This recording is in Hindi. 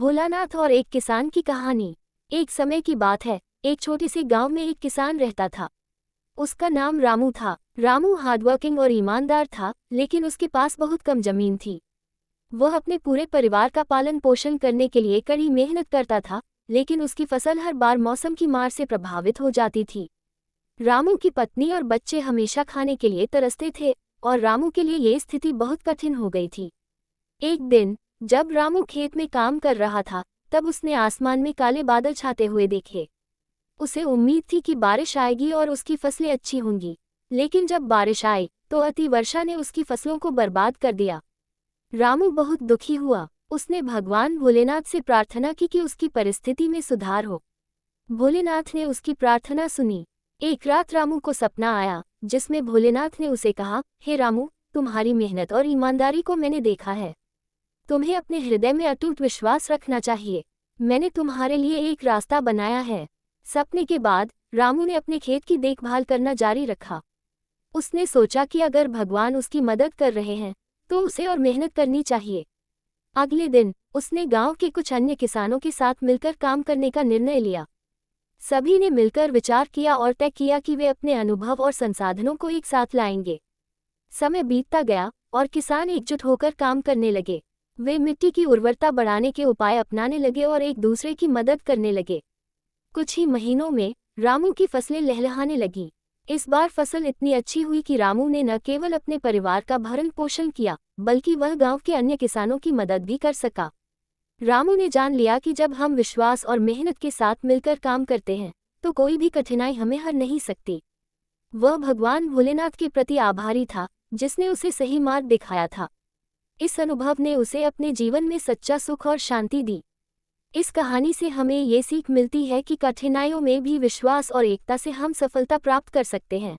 भोलानाथ और एक किसान की कहानी। एक समय की बात है, एक छोटे से गांव में एक किसान रहता था। उसका नाम रामू था। रामू हार्डवर्किंग और ईमानदार था, लेकिन उसके पास बहुत कम जमीन थी। वह अपने पूरे परिवार का पालन पोषण करने के लिए कड़ी मेहनत करता था, लेकिन उसकी फसल हर बार मौसम की मार से प्रभावित हो जाती थी। रामू की पत्नी और बच्चे हमेशा खाने के लिए तरसते थे, और रामू के लिए ये स्थिति बहुत कठिन हो गई थी। एक दिन जब रामू खेत में काम कर रहा था, तब उसने आसमान में काले बादल छाते हुए देखे। उसे उम्मीद थी कि बारिश आएगी और उसकी फसलें अच्छी होंगी, लेकिन जब बारिश आई तो अति वर्षा ने उसकी फसलों को बर्बाद कर दिया। रामू बहुत दुखी हुआ। उसने भगवान भोलेनाथ से प्रार्थना की कि उसकी परिस्थिति में सुधार हो। भोलेनाथ ने उसकी प्रार्थना सुनी। एक रात रामू को सपना आया, जिसमें भोलेनाथ ने उसे कहा, हे रामू, तुम्हारी मेहनत और ईमानदारी को मैंने देखा है। तुम्हें अपने हृदय में अटूट विश्वास रखना चाहिए। मैंने तुम्हारे लिए एक रास्ता बनाया है। सपने के बाद रामू ने अपने खेत की देखभाल करना जारी रखा। उसने सोचा कि अगर भगवान उसकी मदद कर रहे हैं, तो उसे और मेहनत करनी चाहिए। अगले दिन उसने गांव के कुछ अन्य किसानों के साथ मिलकर काम करने का निर्णय लिया। सभी ने मिलकर विचार किया और तय किया कि वे अपने अनुभव और संसाधनों को एक साथ लाएंगे। समय बीतता गया और किसान एकजुट होकर काम करने लगे। वे मिट्टी की उर्वरता बढ़ाने के उपाय अपनाने लगे और एक दूसरे की मदद करने लगे। कुछ ही महीनों में रामू की फसलें लहलहाने लगीं। इस बार फसल इतनी अच्छी हुई कि रामू ने न केवल अपने परिवार का भरण पोषण किया, बल्कि वह गांव के अन्य किसानों की मदद भी कर सका। रामू ने जान लिया कि जब हम विश्वास और मेहनत के साथ मिलकर काम करते हैं, तो कोई भी कठिनाई हमें हर नहीं सकती। वह भगवान भोलेनाथ के प्रति आभारी था, जिसने उसे सही मार्ग दिखाया था। इस अनुभव ने उसे अपने जीवन में सच्चा सुख और शांति दी। इस कहानी से हमें ये सीख मिलती है कि कठिनाइयों में भी विश्वास और एकता से हम सफलता प्राप्त कर सकते हैं।